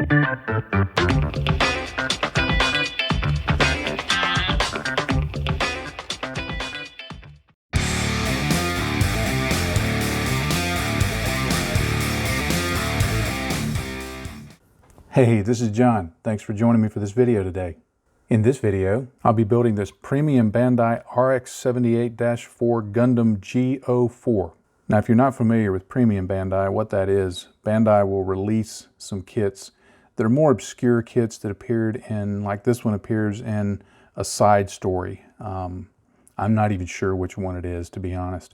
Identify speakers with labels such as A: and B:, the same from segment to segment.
A: Hey, this is John. Thanks for joining me for this video today. In this video, I'll be building this premium Bandai RX-78-4 Gundam G04. Now, if you're not familiar with premium Bandai, what that is, Bandai will release some kits that are more obscure kits that appeared in, like this one appears in a side story. I'm not even sure which one it is, to be honest.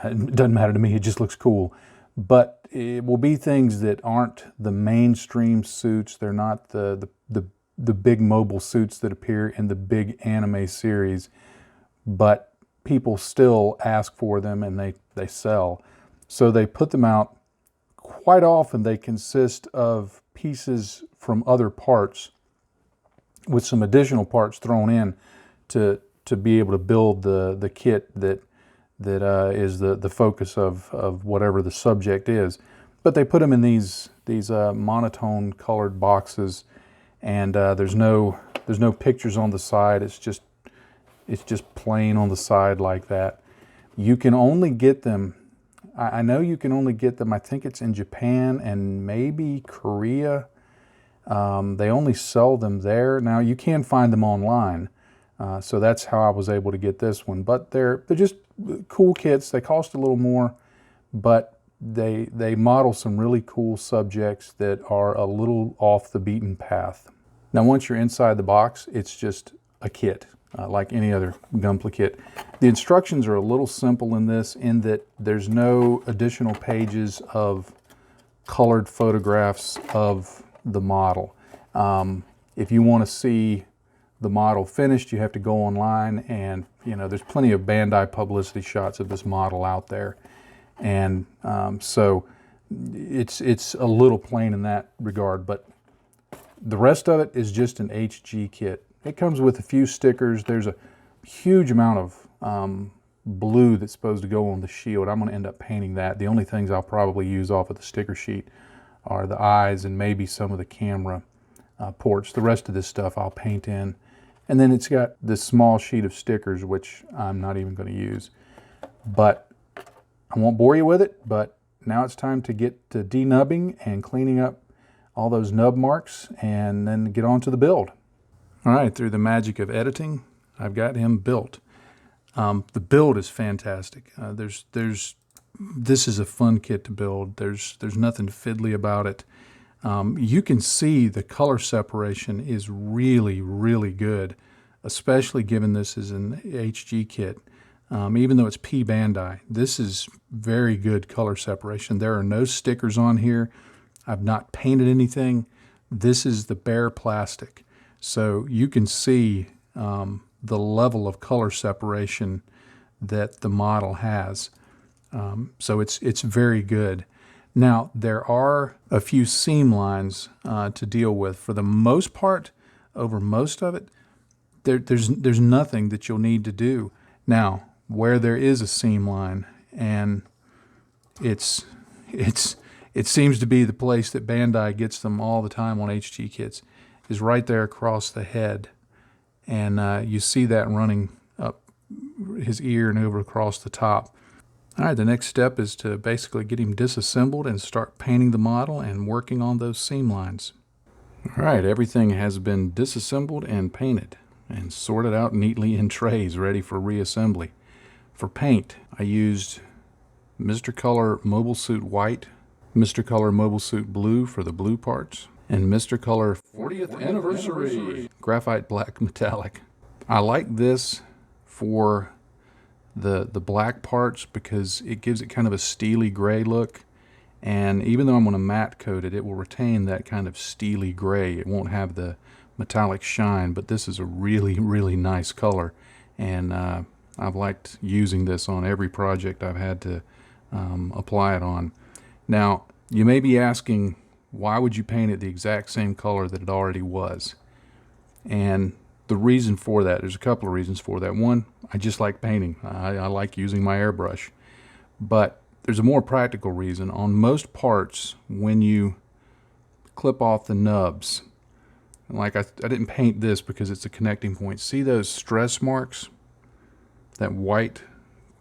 A: It doesn't matter to me, it just looks cool. But it will be things that aren't the mainstream suits. They're not the big mobile suits that appear in the big anime series, but people still ask for them and they sell. So they put them out. Quite often they consist of pieces from other parts with some additional parts thrown in to be able to build the kit that is the focus of whatever the subject is. But they put them in these monotone colored boxes, and there's no pictures on the side. It's just plain on the side like that. You can only get them, I know you can only get them, I think it's in Japan and maybe Korea. They only sell them there. Now you can find them online. So that's how I was able to get this one. But they're just cool kits. They cost a little more, but they model some really cool subjects that are a little off the beaten path. Now once you're inside the box, it's just a kit, like any other gunpla kit. The instructions are a little simple in this, in that there's no additional pages of colored photographs of the model. If you want to see the model finished, you have to go online, and there's plenty of Bandai publicity shots of this model out there, and so it's a little plain in that regard. But the rest of it is just an HG kit. It comes with a few stickers. There's a huge amount of blue that's supposed to go on the shield. I'm going to end up painting that. The only things I'll probably use off of the sticker sheet are the eyes and maybe some of the camera ports. The rest of this stuff I'll paint in. And then it's got this small sheet of stickers, which I'm not even going to use. But I won't bore you with it, but now it's time to get to denubbing and cleaning up all those nub marks, and then get on to the build. All right, through the magic of editing, I've got him built. The build is fantastic. This is a fun kit to build. There's nothing fiddly about it. You can see the color separation is really, really good, especially given this is an HG kit. Even though it's P-Bandai, this is very good color separation. There are no stickers on here. I've not painted anything. This is the bare plastic. So you can see the level of color separation that the model has. So it's very good. Now, there are a few seam lines to deal with. For the most part, over most of it, there's nothing that you'll need to do. Now, where there is a seam line, and it seems to be the place that Bandai gets them all the time on HG kits, is right there across the head. And you see that running up his ear and over across the top. All right, the next step is to basically get him disassembled and start painting the model and working on those seam lines. All right, everything has been disassembled and painted and sorted out neatly in trays ready for reassembly. For paint, I used Mr. Color Mobile Suit White, Mr. Color Mobile Suit Blue for the blue parts, and Mr. Color 40th Anniversary Graphite Black Metallic. I like this for the black parts because it gives it kind of a steely gray look, and even though I'm going to matte coat it, it will retain that kind of steely gray. It won't have the metallic shine, but this is a really, really nice color, and I've liked using this on every project I've had to apply it on. Now, you may be asking, why would you paint it the exact same color that it already was? And the reason for that, there's a couple of reasons for that. One, I just like painting. I like using my airbrush. But there's a more practical reason. On most parts, when you clip off the nubs. And like I didn't paint this because it's a connecting point. See those stress marks? That white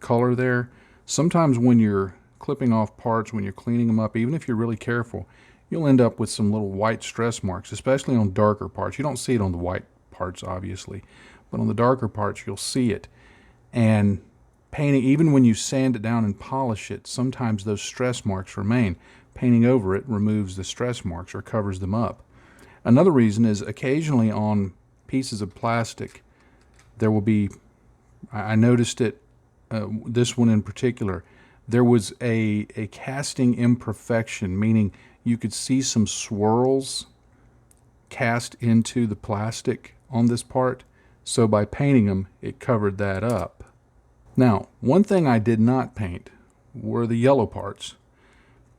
A: color there? Sometimes when you're clipping off parts, when you're cleaning them up, even if you're really careful, you'll end up with some little white stress marks, especially on darker parts. You don't see it on the white parts, obviously, but on the darker parts, you'll see it. And painting, even when you sand it down and polish it, sometimes those stress marks remain. Painting over it removes the stress marks or covers them up. Another reason is occasionally on pieces of plastic, there will be, I noticed it, this one in particular, there was a casting imperfection, meaning you could see some swirls cast into the plastic on this part. So by painting them, it covered that up. Now, one thing I did not paint were the yellow parts,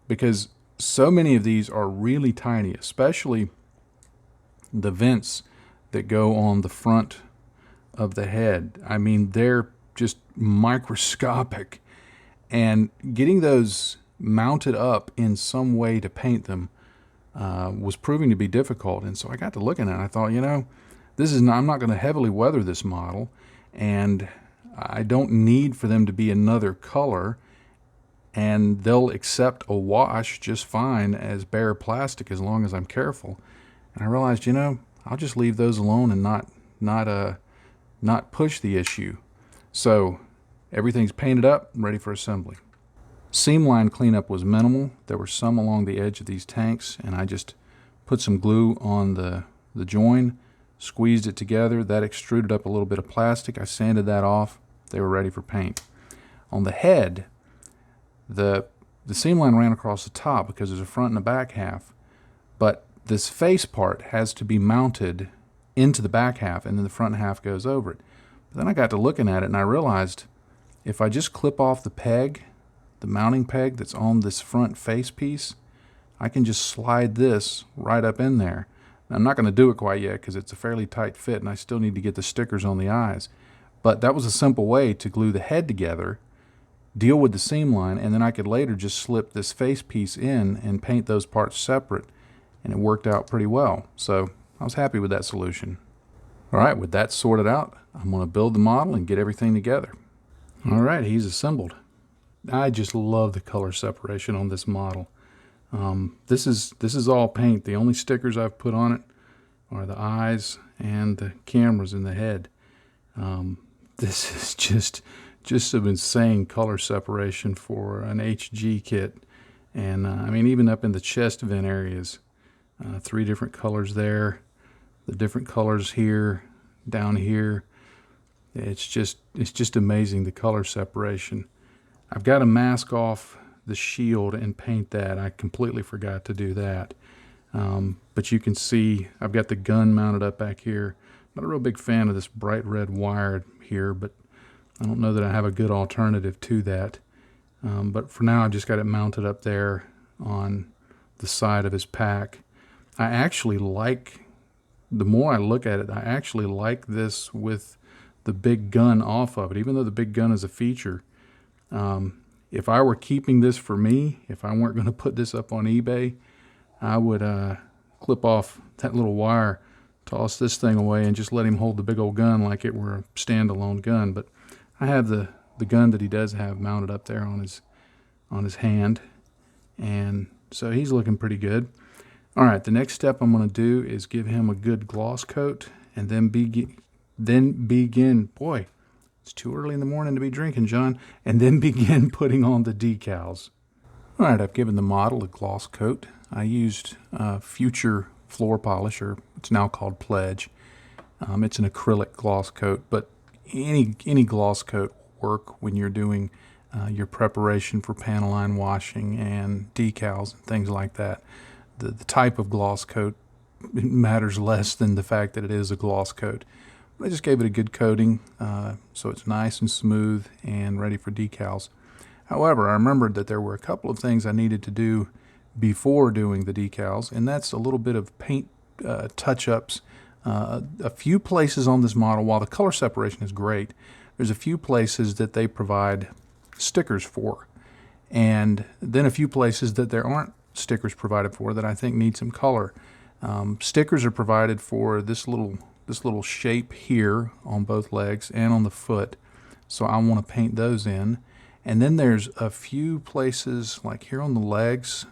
A: because so many of these are really tiny, especially the vents that go on the front of the head. I mean, they're just microscopic, and getting those mounted up in some way to paint them was proving to be difficult. And so I got to looking at it, I thought, you know, I'm not going to heavily weather this model, and I don't need for them to be another color, and they'll accept a wash just fine as bare plastic as long as I'm careful. And I realized, you know, I'll just leave those alone and not push the issue. So everything's painted up, ready for assembly. Seam line cleanup was minimal. There were some along the edge of these tanks, and I just put some glue on the join, squeezed it together. That extruded up a little bit of plastic. I sanded that off. They were ready for paint. On the head, the seam line ran across the top because there's a front and a back half, but this face part has to be mounted into the back half, and then the front half goes over it. But then I got to looking at it, and I realized if I just clip off the peg, the mounting peg that's on this front face piece, I can just slide this right up in there. Now, I'm not going to do it quite yet because it's a fairly tight fit, and I still need to get the stickers on the eyes. But that was a simple way to glue the head together, deal with the seam line, and then I could later just slip this face piece in and paint those parts separate, and it worked out pretty well. So I was happy with that solution. All right, with that sorted out, I'm going to build the model and get everything together. All right, he's assembled. I just love the color separation on this model. This is all paint. The only stickers I've put on it are the eyes and the cameras in the head. This is just some insane color separation for an HG kit. And I mean, even up in the chest vent areas, 3 different colors there, the different colors here, down here. It's just amazing, the color separation. I've got to mask off the shield and paint that. I completely forgot to do that. But you can see I've got the gun mounted up back here. Not a real big fan of this bright red wire here, but I don't know that I have a good alternative to that. But for now, I just got it mounted up there on the side of his pack. I actually like, the more I look at it, I actually like this with the big gun off of it, even though the big gun is a feature. If I were keeping this for me, if I weren't going to put this up on eBay, I would clip off that little wire, toss this thing away, and just let him hold the big old gun like it were a standalone gun. But I have the gun that he does have mounted up there on his hand, and so he's looking pretty good. All right, the next step I'm going to do is give him a good gloss coat, and then begin. Boy, it's too early in the morning to be drinking, John. And then begin putting on the decals. All right, I've given the model a gloss coat. I used Future floor polish, or it's now called Pledge. It's an acrylic gloss coat, but any gloss coat will work when you're doing your preparation for panel line washing and decals and things like that. The type of gloss coat matters less than the fact that it is a gloss coat. I just gave it a good coating, so it's nice and smooth and ready for decals. However, I remembered that there were a couple of things I needed to do before doing the decals, and that's a little bit of paint touch-ups. A few places on this model, while the color separation is great, there's a few places that they provide stickers for, and then a few places that there aren't stickers provided for that I think need some color. Stickers are provided for this little shape here on both legs and on the foot, so I want to paint those in. And then there's a few places like here on the legs.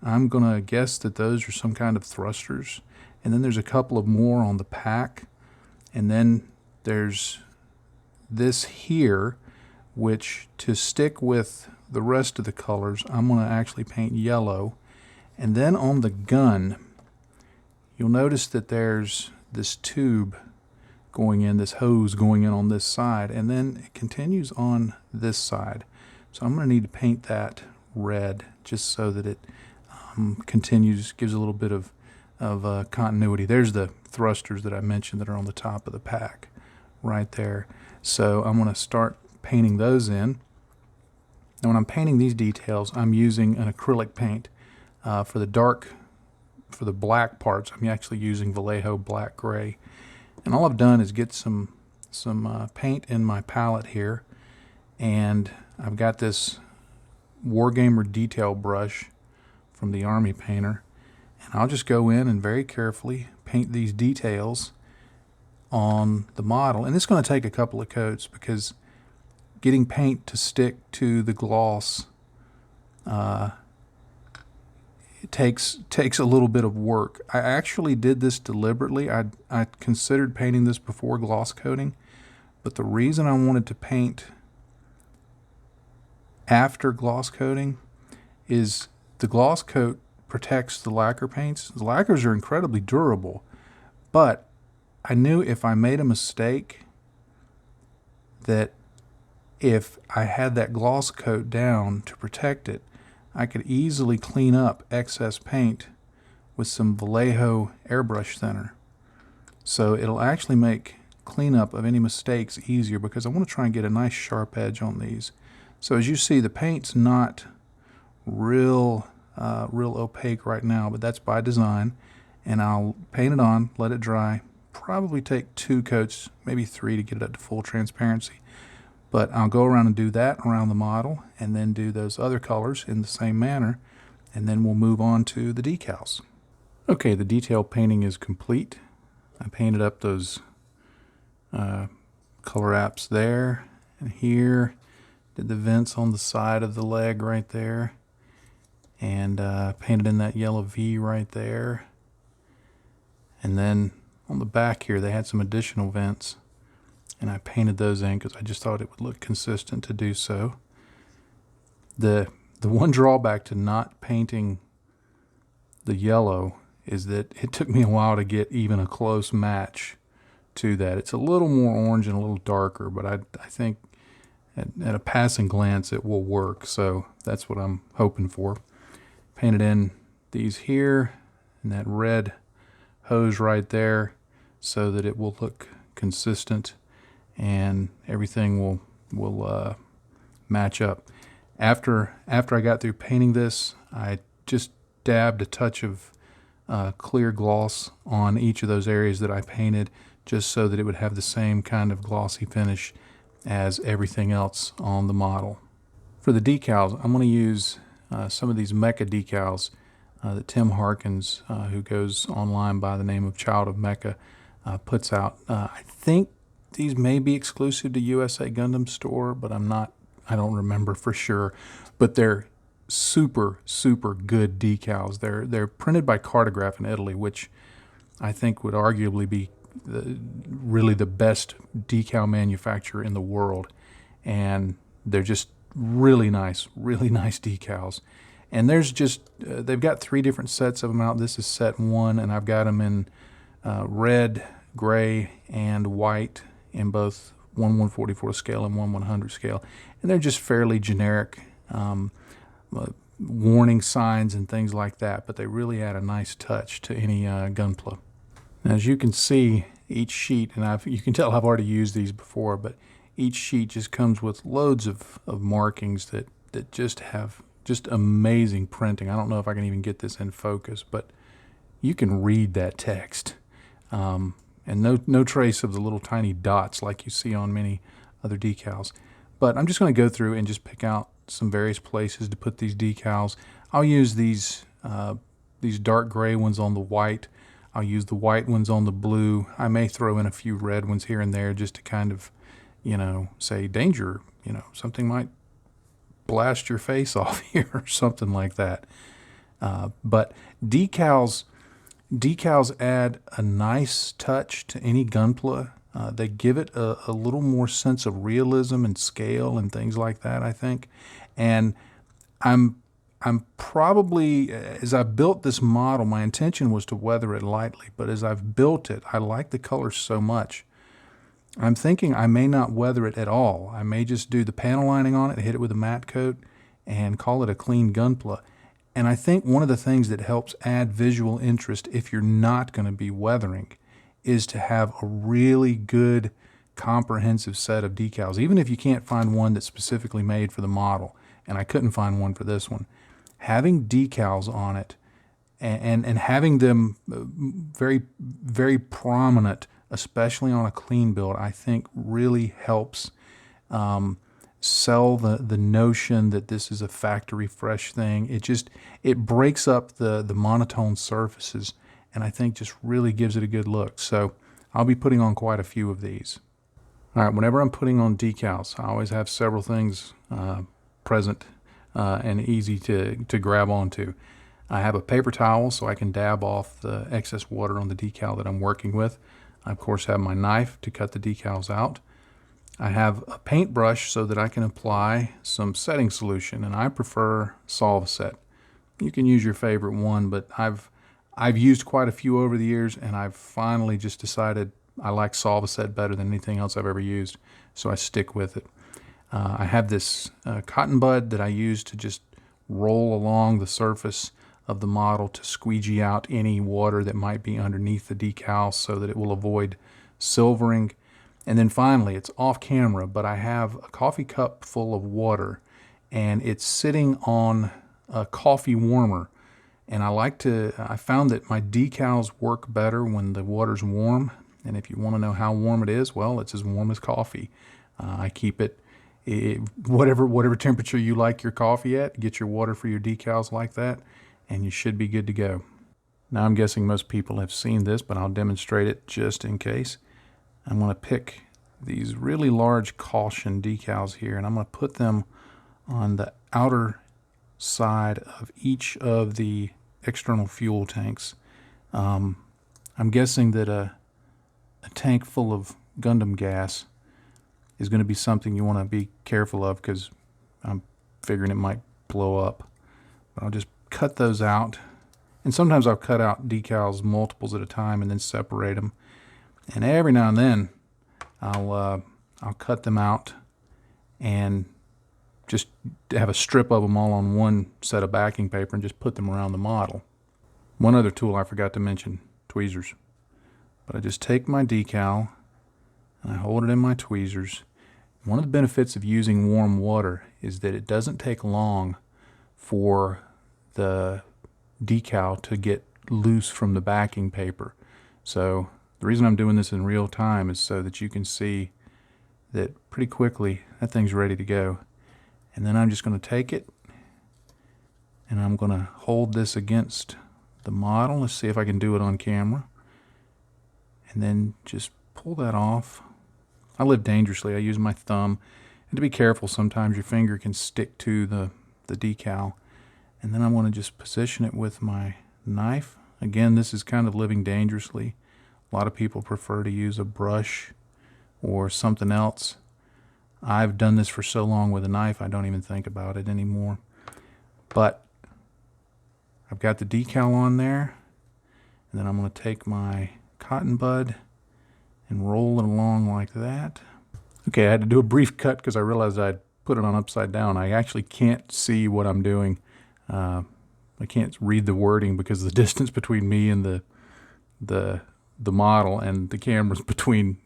A: I'm gonna guess that those are some kind of thrusters. And then there's a couple of more on the pack. And then there's this here, which, to stick with the rest of the colors, I'm gonna actually paint yellow. And then on the gun, you'll notice that there's this tube going in, this hose going in on this side, and then it continues on this side. So I'm going to need to paint that red just so that it continues, gives a little bit of continuity. There's the thrusters that I mentioned that are on the top of the pack right there. So I'm going to start painting those in. Now when I'm painting these details, I'm using an acrylic paint. For the black parts, I'm actually using Vallejo Black Gray. And all I've done is get some paint in my palette here, and I've got this Wargamer detail brush from the Army Painter, and I'll just go in and very carefully paint these details on the model. And it's going to take a couple of coats because getting paint to stick to the gloss it takes a little bit of work. I actually did this deliberately. I considered painting this before gloss coating, but the reason I wanted to paint after gloss coating is the gloss coat protects the lacquer paints. The lacquers are incredibly durable, but I knew if I made a mistake that if I had that gloss coat down to protect it, I could easily clean up excess paint with some Vallejo airbrush thinner. So it'll actually make cleanup of any mistakes easier because I want to try and get a nice sharp edge on these. So as you see, the paint's not real opaque right now, but that's by design. And I'll paint it on, let it dry, probably take 2 coats, maybe 3 to get it up to full transparency. But I'll go around and do that around the model and then do those other colors in the same manner, and then we'll move on to the decals. Okay, the detail painting is complete. I painted up those color apps there and here, did the vents on the side of the leg right there, and painted in that yellow V right there. And then on the back here they had some additional vents, and I painted those in because I just thought it would look consistent to do so. The one drawback to not painting the yellow is that it took me a while to get even a close match to that. It's a little more orange and a little darker, but I think at a passing glance it will work, so that's what I'm hoping for. Painted in these here and that red hose right there so that it will look consistent and everything will match up. After I got through painting this, I just dabbed a touch of clear gloss on each of those areas that I painted, just so that it would have the same kind of glossy finish as everything else on the model. For the decals, I'm going to use some of these Mecha decals that Tim Harkins, who goes online by the name of Child of Mecha, puts out. I think these may be exclusive to USA Gundam Store, but I don't remember for sure. But they're super good decals. They're printed by Cartograph in Italy, which I think would arguably be really the best decal manufacturer in the world. And they're just really nice decals. And there's just they've got 3 different sets of them out. This is set 1, and I've got them in red, gray, and white in both 1/144 scale and 1/100 scale. And they're just fairly generic warning signs and things like that, but they really add a nice touch to any gunpla. Now, as you can see, each sheet, and you can tell I've already used these before, but each sheet just comes with loads of markings that just have just amazing printing. I don't know if I can even get this in focus, but you can read that text. And no trace of the little tiny dots like you see on many other decals. But I'm just going to go through and just pick out some various places to put these decals. I'll use these these dark gray ones on the white. I'll use the white ones on the blue. I may throw in a few red ones here and there just to kind of, say danger, something might blast your face off here or something like that. But decals add a nice touch to any gunpla. They give it a little more sense of realism and scale and things like that, I think. And I'm probably, as I built this model, my intention was to weather it lightly, but as I've built it, I like the colors so much. I'm thinking I may not weather it at all. I may just do the panel lining on it, hit it with a matte coat, and call it a clean gunpla. And I think one of the things that helps add visual interest if you're not going to be weathering is to have a really good comprehensive set of decals, even if you can't find one that's specifically made for the model. And I couldn't find one for this one. Having decals on it and having them very, very prominent, especially on a clean build, I think really helps sell the notion that this is a factory fresh thing. It breaks up the monotone surfaces, and I think just really gives it a good look. So I'll be putting on quite a few of these. All right, whenever I'm putting on decals, I always have several things present and easy to grab onto. I have a paper towel so I can dab off the excess water on the decal that I'm working with. I, of course, have my knife to cut the decals out. I have a paintbrush so that I can apply some setting solution, and I prefer Solvaset. You can use your favorite one, but I've used quite a few over the years, and I've finally just decided I like Solvaset better than anything else I've ever used, so I stick with it. I have this cotton bud that I use to just roll along the surface of the model to squeegee out any water that might be underneath the decal so that it will avoid silvering. And then finally, it's off camera, but I have a coffee cup full of water, and it's sitting on a coffee warmer. And I found that my decals work better when the water's warm. And if you want to know how warm it is, well, it's as warm as coffee. I keep it whatever temperature you like your coffee at. Get your water for your decals like that, and you should be good to go. Now, I'm guessing most people have seen this, but I'll demonstrate it just in case. I'm going to pick these really large caution decals here, and I'm going to put them on the outer side of each of the external fuel tanks. I'm guessing that a tank full of Gundam gas is going to be something you want to be careful of, because I'm figuring it might blow up. But I'll just cut those out. And sometimes I'll cut out decals multiples at a time and then separate them. And every now and then I'll cut them out and just have a strip of them all on one set of backing paper and just put them around the model. One other tool I forgot to mention, tweezers. But I just take my decal and I hold it in my tweezers. One of the benefits of using warm water is that it doesn't take long for the decal to get loose from the backing paper. So the reason I'm doing this in real time is so that you can see that pretty quickly that thing's ready to go. And then I'm just going to take it and I'm going to hold this against the model. Let's see if I can do it on camera. And then just pull that off. I live dangerously. I use my thumb. And to be careful, sometimes your finger can stick to the decal. And then I'm going to just position it with my knife. Again, this is kind of living dangerously. A lot of people prefer to use a brush or something else. I've done this for so long with a knife, I don't even think about it anymore. But I've got the decal on there, and then I'm going to take my cotton bud and roll it along like that. Okay, I had to do a brief cut because I realized I'd put it on upside down. I actually can't see what I'm doing. I can't read the wording because the distance between me and the model and the camera's between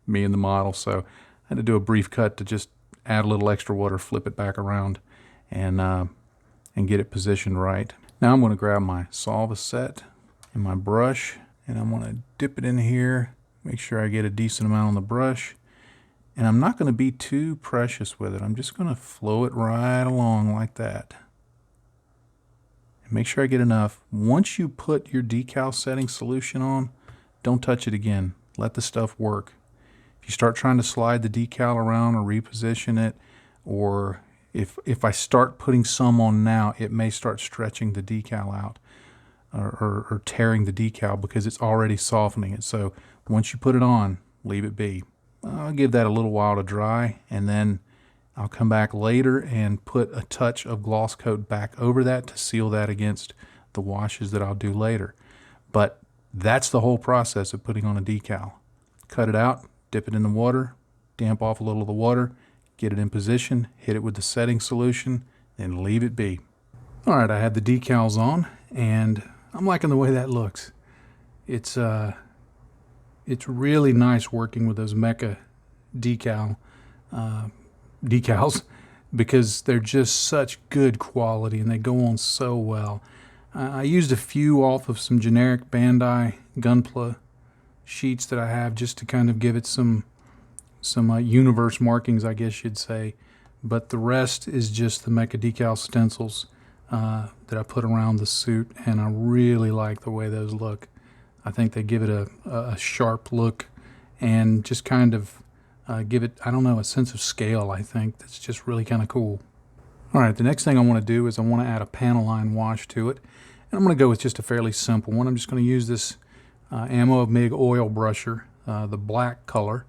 A: me and the model. So I had to do a brief cut to just add a little extra water, flip it back around, and get it positioned right. Now I'm going to grab my Solvaset and my brush, and I'm going to dip it in here, make sure I get a decent amount on the brush. And I'm not going to be too precious with it. I'm just going to flow it right along like that. Make sure I get enough. Once you put your decal setting solution on, don't touch it again. Let the stuff work. If you start trying to slide the decal around or reposition it, or if I start putting some on now, it may start stretching the decal out or tearing the decal because it's already softening it. So once you put it on, leave it be. I'll give that a little while to dry, and then I'll come back later and put a touch of gloss coat back over that to seal that against the washes that I'll do later. But that's the whole process of putting on a decal. Cut it out, dip it in the water, damp off a little of the water, get it in position, hit it with the setting solution, and leave it be. All right, I had the decals on, and I'm liking the way that looks. It's really nice working with those Mecha decals because they're just such good quality and they go on so well. I used a few off of some generic Bandai gunpla sheets that I have just to kind of give it some universe markings, I guess you'd say. But the rest is just the Mecha decal stencils that I put around the suit, and I really like the way those look. I think they give it a sharp look and just kind of give it, I don't know, a sense of scale, I think. That's just really kind of cool. All right, the next thing I want to do is I want to add a panel line wash to it. And I'm going to go with just a fairly simple one. I'm just going to use this Ammo of MIG oil brusher, the black color.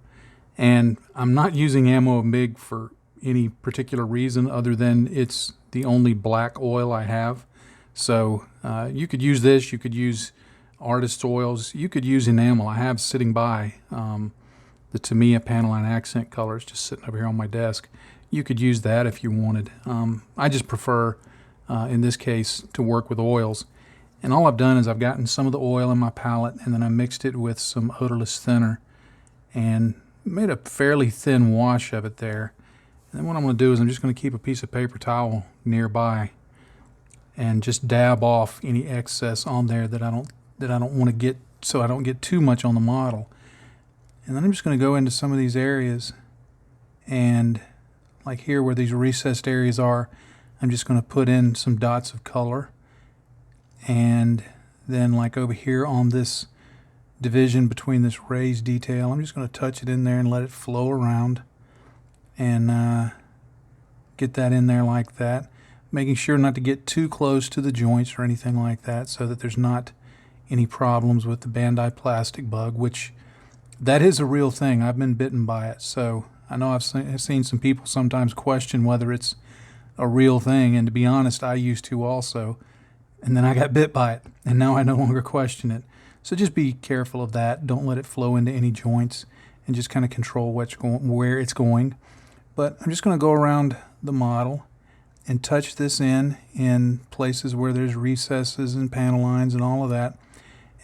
A: And I'm not using Ammo of MIG for any particular reason other than it's the only black oil I have. So you could use this, you could use artist oils, you could use enamel. I have sitting by the Tamiya Panaline accent colors just sitting over here on my desk. You could use that if you wanted. I just prefer, in this case, to work with oils. And all I've done is I've gotten some of the oil in my palette and then I mixed it with some odorless thinner and made a fairly thin wash of it there. And then what I'm going to do is I'm just going to keep a piece of paper towel nearby and just dab off any excess on there that I don't want to get, so I don't get too much on the model. And then I'm just going to go into some of these areas, and like here where these recessed areas are, I'm just going to put in some dots of color. And then like over here on this division between this raised detail, I'm just going to touch it in there and let it flow around and get that in there like that, making sure not to get too close to the joints or anything like that so that there's not any problems with the Bandai plastic bug, which that is a real thing. I've been bitten by it, so I know I've seen some people sometimes question whether it's a real thing, and to be honest, I used to also, and then I got bit by it, and now I no longer question it. So just be careful of that. Don't let it flow into any joints, and just kind of control where it's going. But I'm just going to go around the model and touch this in places where there's recesses and panel lines and all of that.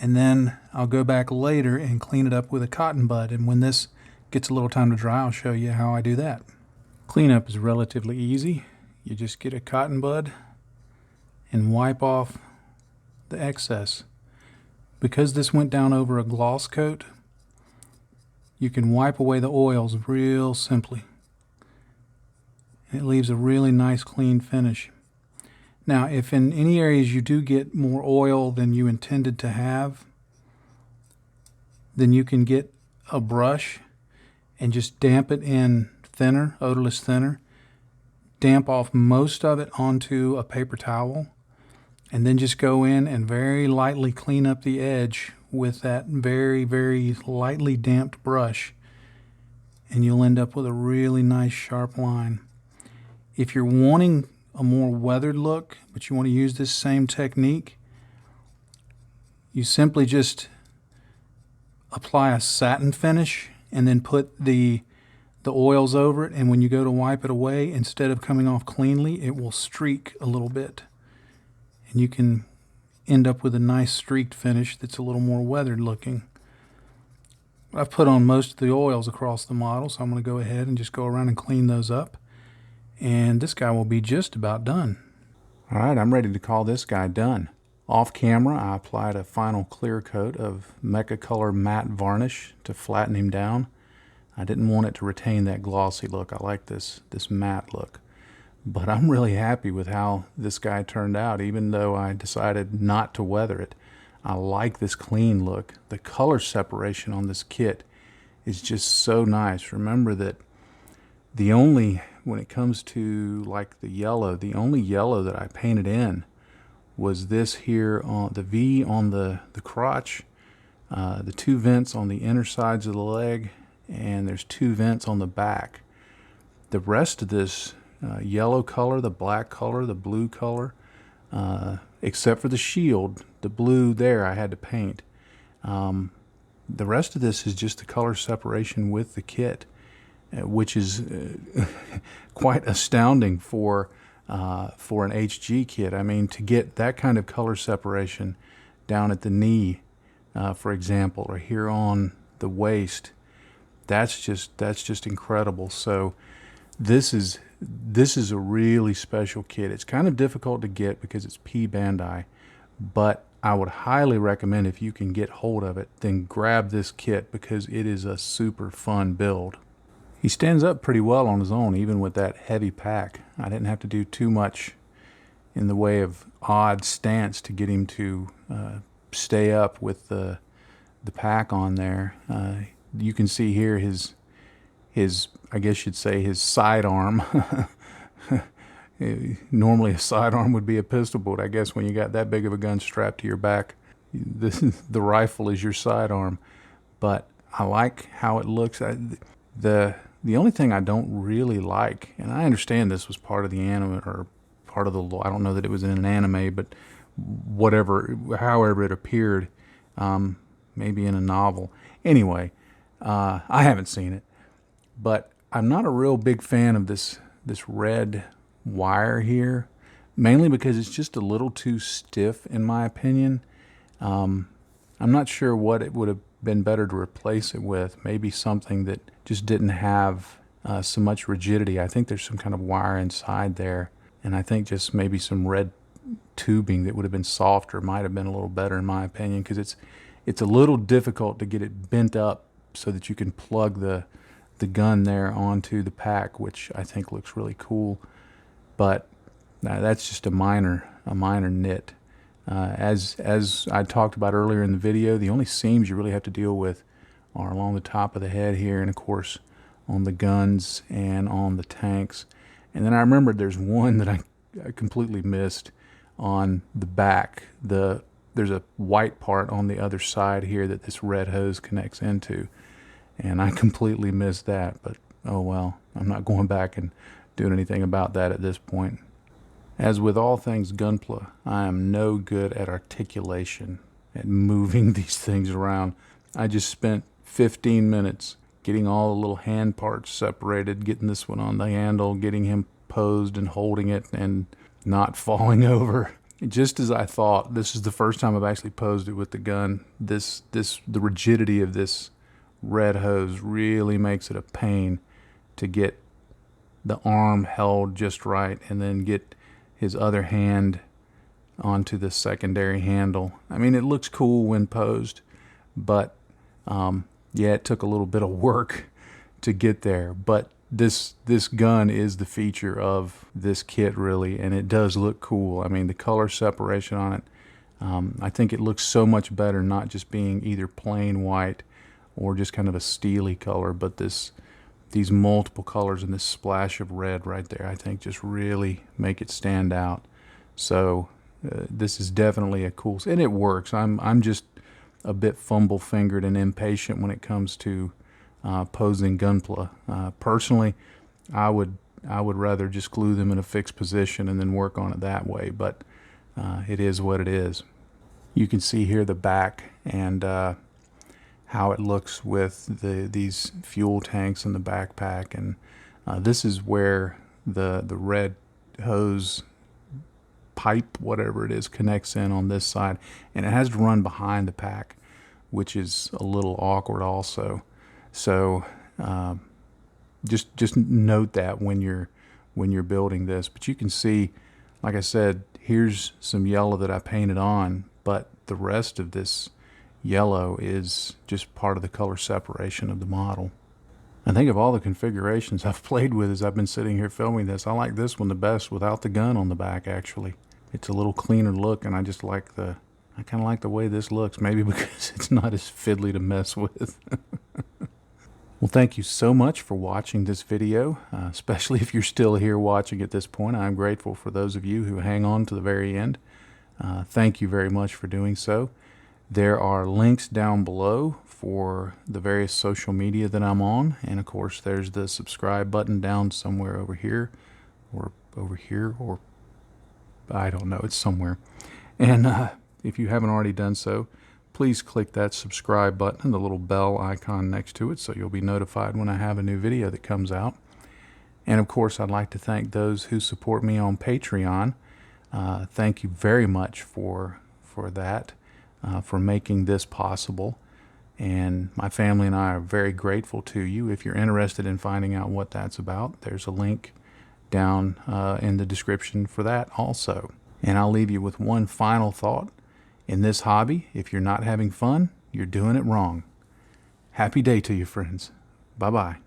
A: And then I'll go back later and clean it up with a cotton bud. And when this gets a little time to dry, I'll show you how I do that. Cleanup is relatively easy. You just get a cotton bud and wipe off the excess. Because this went down over a gloss coat, you can wipe away the oils real simply. It leaves a really nice clean finish. Now, if in any areas you do get more oil than you intended to have, then you can get a brush and just damp it in thinner, odorless thinner. Damp off most of it onto a paper towel, and then just go in and very lightly clean up the edge with that very, very lightly damped brush, and you'll end up with a really nice sharp line. If you're wanting a more weathered look, but you want to use this same technique, you simply just apply a satin finish and then put the oils over it, and when you go to wipe it away, instead of coming off cleanly, it will streak a little bit. And you can end up with a nice streaked finish that's a little more weathered looking. I've put on most of the oils across the model, so I'm going to go ahead and just go around and clean those up. And this guy will be just about done. All right, I'm ready to call this guy done. Off camera, I applied a final clear coat of Mecha Color matte varnish to flatten him down. I didn't want it to retain that glossy look. I like this matte look. but I'm really happy with how this guy turned out, even though I decided not to weather it. I like this clean look. The color separation on this kit is just so nice. Remember that when it comes to like the yellow, the only yellow that I painted in was this here on the V on the crotch, the two vents on the inner sides of the leg, and there's two vents on the back. The rest of this yellow color, the black color, the blue color, except for the shield, the blue there I had to paint. The rest of this is just the color separation with the kit, which is quite astounding for an HG kit. I mean, to get that kind of color separation down at the knee, for example, or here on the waist, that's just incredible. So this is a really special kit. It's kind of difficult to get because it's P-Bandai, but I would highly recommend, if you can get hold of it, then grab this kit because it is a super fun build. He stands up pretty well on his own, even with that heavy pack. I didn't have to do too much in the way of odd stance to get him to stay up with the pack on there. You can see here his I guess you'd say his sidearm. Normally a sidearm would be a pistol, but I guess when you got that big of a gun strapped to your back, the rifle is your sidearm. But I like how it looks. The only thing I don't really like, and I understand this was part of the anime, or part of the, I don't know that it was in an anime, but however it appeared, maybe in a novel. Anyway, I haven't seen it, but I'm not a real big fan of this red wire here, mainly because it's just a little too stiff in my opinion. I'm not sure what it would have been better to replace it with. Maybe something that just didn't have so much rigidity. I think there's some kind of wire inside there, and I think just maybe some red tubing that would have been softer might have been a little better in my opinion, because it's a little difficult to get it bent up so that you can plug the gun there onto the pack, which I think looks really cool. But that's just a minor nit. As I talked about earlier in the video, the only seams you really have to deal with are along the top of the head here, and of course on the guns and on the tanks. And then I remembered there's one that I completely missed on the back. There's a white part on the other side here that this red hose connects into, and I completely missed that. But oh well, I'm not going back and doing anything about that at this point. As with all things gunpla, I am no good at articulation, at moving these things around. I just spent 15 minutes getting all the little hand parts separated, getting this one on the handle, getting him posed and holding it and not falling over. Just as I thought, this is the first time I've actually posed it with the gun. The rigidity of this red hose really makes it a pain to get the arm held just right and then get his other hand onto the secondary handle. I mean, it looks cool when posed, but yeah, it took a little bit of work to get there. But this gun is the feature of this kit, really, and it does look cool. I mean, the color separation on it, I think it looks so much better not just being either plain white or just kind of a steely color, but these multiple colors and this splash of red right there, I think just really make it stand out. So this is definitely a cool, and it works. I'm just a bit fumble-fingered and impatient when it comes to posing gunpla. Personally, I would rather just glue them in a fixed position and then work on it that way, but it is what it is. You can see here the back and how it looks with these fuel tanks in the backpack, and this is where the red hose pipe, whatever it is, connects in on this side, and it has to run behind the pack, which is a little awkward also. So just note that when you're building this. But you can see, like I said, here's some yellow that I painted on, but the rest of this yellow is just part of the color separation of the model. I think of all the configurations I've played with as I've been sitting here filming this, I like this one the best without the gun on the back, actually. It's a little cleaner look, and I kind of like the way this looks, maybe because it's not as fiddly to mess with. Well, thank you so much for watching this video, especially if you're still here watching at this point. I'm grateful for those of you who hang on to the very end. Thank you very much for doing so. There are links down below for the various social media that I'm on, and of course there's the subscribe button down somewhere over here, or I don't know, it's somewhere. And if you haven't already done so, please click that subscribe button, the little bell icon next to it, so you'll be notified when I have a new video that comes out. And of course, I'd like to thank those who support me on Patreon. Thank you very much for that, for making this possible. And my family and I are very grateful to you. If you're interested in finding out what that's about, there's a link down in the description for that also. And I'll leave you with one final thought. In this hobby, if you're not having fun, you're doing it wrong. Happy day to you, friends. Bye-bye.